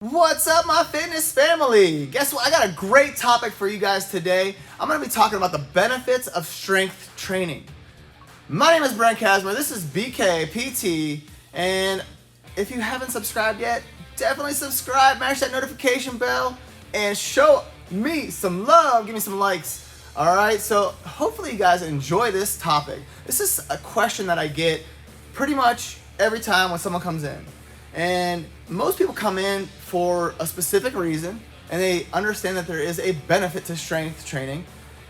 What's up, my fitness family? Guess what? I got a great topic for you guys today. I'm going to be talking about the benefits of strength training. My name is Brent Kasmer. This is BKPT. And if you haven't subscribed yet, definitely subscribe, mash that notification bell, and show me some love. Give me some likes. All right, so hopefully you guys enjoy this topic. This is a question that I get pretty much every time when someone comes in. And most people come in for a specific reason, and they understand that there is a benefit to strength training,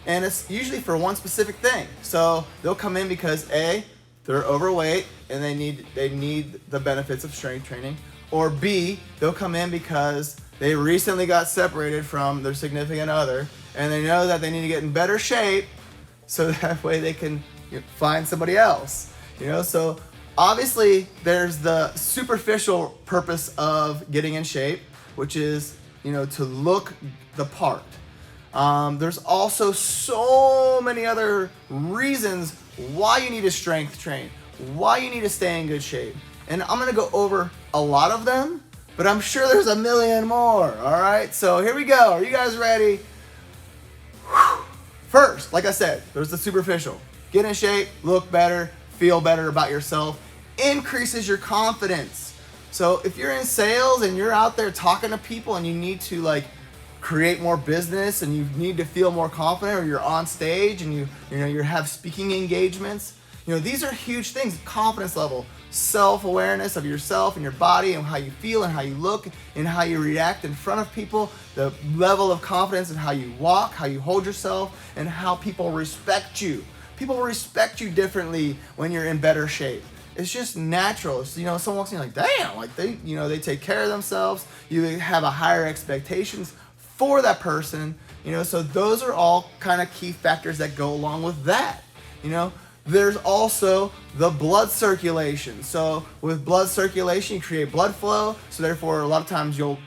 and it's usually for one specific thing. So they'll come in because A, they're overweight and they need the benefits of strength training, or B, they'll come in because they recently got separated from their significant other and they know that they need to get in better shape so that way they can find somebody else. So obviously, there's the superficial purpose of getting in shape, which is, to look the part. There's also so many other reasons why you need to strength train, why you need to stay in good shape. And I'm going to go over a lot of them, but I'm sure there's a million more, all right? So here we go. Are you guys ready? First, like I said, there's the superficial. Get in shape, look better, feel better about yourself. Increases your confidence. So if you're in sales and you're out there talking to people and you need to create more business and you need to feel more confident, or you're on stage and you have speaking engagements, these are huge things. Confidence level, self-awareness of yourself and your body and how you feel and how you look and how you react in front of people, the level of confidence and how you walk, how you hold yourself, and how people respect you. People respect you differently when you're in better shape. It's just natural. Someone walks in, damn, they take care of themselves. You have a higher expectations for that person. So those are all kind of key factors that go along with that. There's also the blood circulation. So with blood circulation, you create blood flow. So therefore, a lot of times you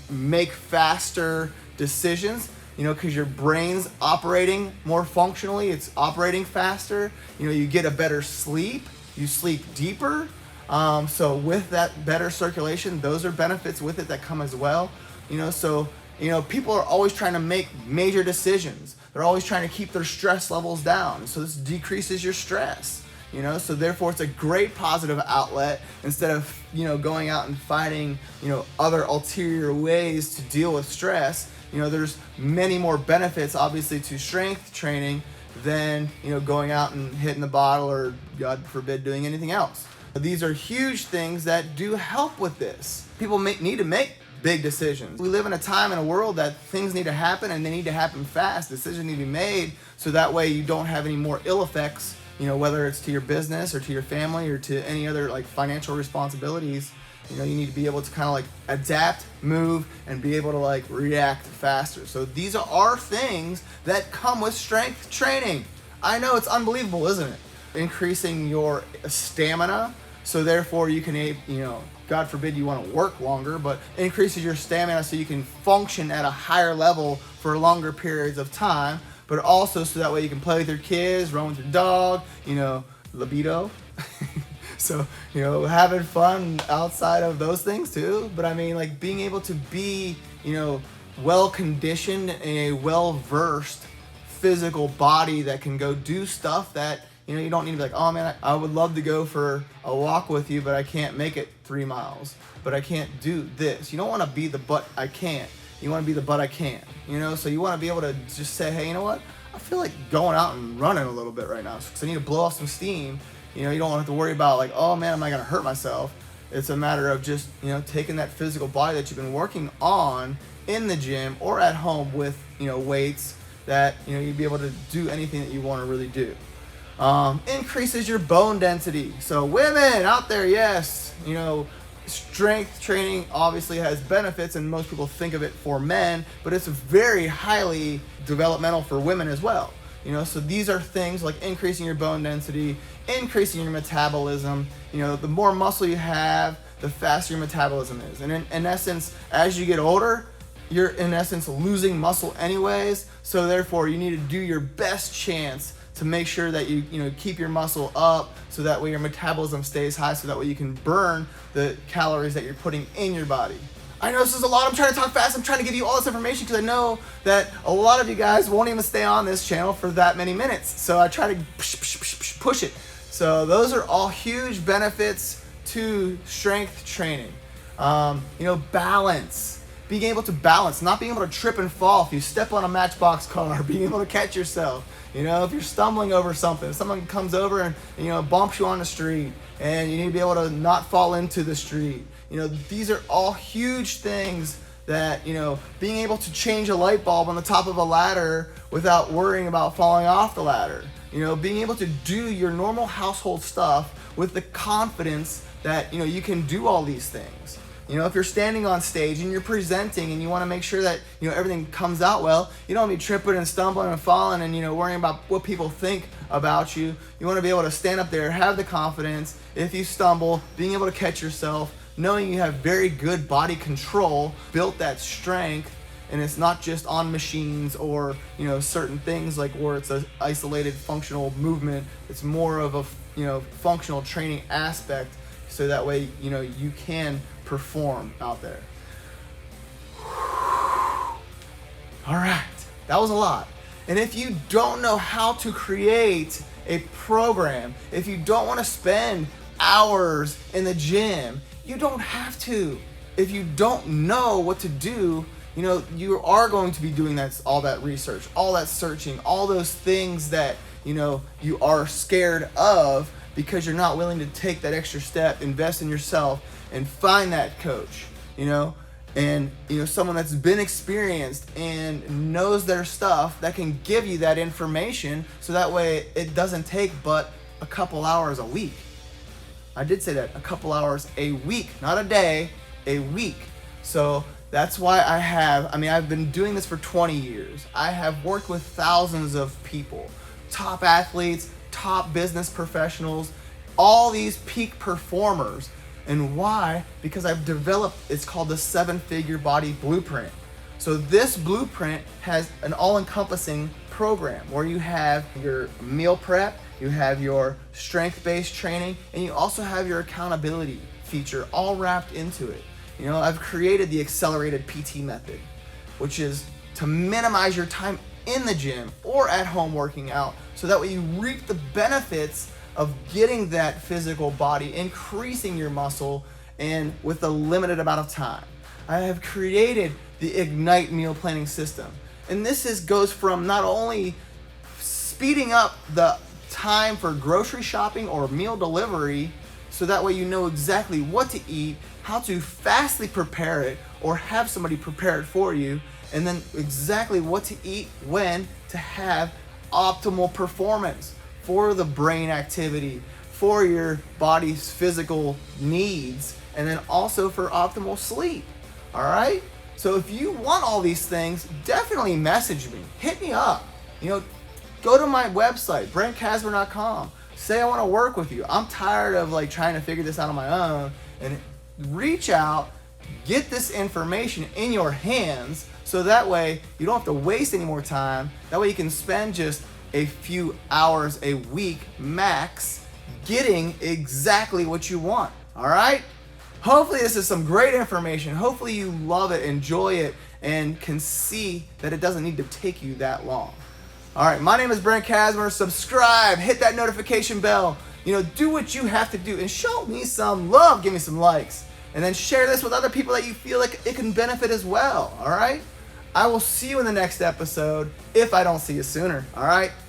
make faster decisions. Because your brain's operating more functionally, it's operating faster. You get a better sleep. You sleep deeper. So with that better circulation, those are benefits with it that come as well. People are always trying to make major decisions. They're always trying to keep their stress levels down. So this decreases your stress. So therefore it's a great positive outlet instead of, going out and finding, other ulterior ways to deal with stress. There's many more benefits obviously to strength training than going out and hitting the bottle or, God forbid, doing anything else. These are huge things that do help with this. People need to make big decisions. We live in a time in a world that things need to happen and they need to happen fast. Decisions need to be made so that way you don't have any more ill effects, whether it's to your business or to your family or to any other financial responsibilities. You need to be able to kind of adapt, move, and be able to react faster. So these are things that come with strength training. I know it's unbelievable, isn't it? Increasing your stamina, so therefore you can, God forbid you want to work longer, but increases your stamina so you can function at a higher level for longer periods of time, but also so that way you can play with your kids, run with your dog, libido. So, having fun outside of those things too. But being able to be, well-conditioned and a well-versed physical body that can go do stuff that, you don't need to be oh man, I would love to go for a walk with you, but I can't make it 3 miles. But I can't do this. You don't want to be the but I can't. You want to be the but I can. So you want to be able to just say, hey, you know what? I feel like going out and running a little bit right now because I need to blow off some steam. You don't have to worry about oh man, am I going to hurt myself? It's a matter of just, taking that physical body that you've been working on in the gym or at home with, weights that, you'd be able to do anything that you want to really do. Increases your bone density. So women out there, yes, strength training obviously has benefits and most people think of it for men, but it's very highly developmental for women as well. So these are things like increasing your bone density, increasing your metabolism. The more muscle you have, the faster your metabolism is. And in essence, as you get older, you're in essence losing muscle anyways. So therefore, you need to do your best chance to make sure that you keep your muscle up so that way your metabolism stays high, so that way you can burn the calories that you're putting in your body. I know this is a lot. I'm trying to talk fast. I'm trying to give you all this information because I know that a lot of you guys won't even stay on this channel for that many minutes. So I try to push it. So those are all huge benefits to strength training. Balance. Being able to balance, not being able to trip and fall if you step on a Matchbox car, being able to catch yourself. If you're stumbling over something, if someone comes over and bumps you on the street, and you need to be able to not fall into the street. These are all huge things that, being able to change a light bulb on the top of a ladder without worrying about falling off the ladder. Being able to do your normal household stuff with the confidence that, you can do all these things. If you're standing on stage and you're presenting and you want to make sure that, everything comes out well, you don't be tripping and stumbling and falling and, worrying about what people think about you. You want to be able to stand up there, have the confidence. If you stumble, being able to catch yourself, knowing you have very good body control, built that strength, and it's not just on machines or, certain things like where it's an isolated functional movement. It's more of a, functional training aspect, so that way, you can perform out there. All right, that was a lot. And if you don't know how to create a program, if you don't want to spend hours in the gym, you don't have to. If you don't know what to do, you are going to be doing all that research, all that searching, all those things that, you are scared of because you're not willing to take that extra step, invest in yourself, and find that coach, and someone that's been experienced and knows their stuff that can give you that information, so that way it doesn't take but a couple hours a week. I did say that, a couple hours a week, not a day, a week. So that's why I've been doing this for 20 years. I have worked with thousands of people, top athletes, top business professionals, all these peak performers. And why? Because I've developed, it's called the 7-Figure Body Blueprint. So this blueprint has an all-encompassing program where you have your meal prep, you have your strength-based training, and you also have your accountability feature all wrapped into it. I've created the accelerated PT method, which is to minimize your time in the gym or at home working out, so that way you reap the benefits of getting that physical body, increasing your muscle, and with a limited amount of time. I have created the Ignite meal planning system. And this goes from not only speeding up the time for grocery shopping or meal delivery, so that way you know exactly what to eat, how to fastly prepare it, or have somebody prepare it for you, and then exactly what to eat when to have optimal performance for the brain activity, for your body's physical needs, and then also for optimal sleep. All right? So if you want all these things, definitely message me. Hit me up. Go to my website, BrentKasmer.com. Say I want to work with you. I'm tired of trying to figure this out on my own. And reach out, get this information in your hands, so that way you don't have to waste any more time. That way you can spend just a few hours a week max getting exactly what you want. All right? Hopefully this is some great information. Hopefully you love it, enjoy it, and can see that it doesn't need to take you that long. All right, my name is Brent Kasmer. Subscribe, hit that notification bell. Do what you have to do and show me some love. Give me some likes. And then share this with other people that you feel like it can benefit as well. All right? I will see you in the next episode if I don't see you sooner. All right?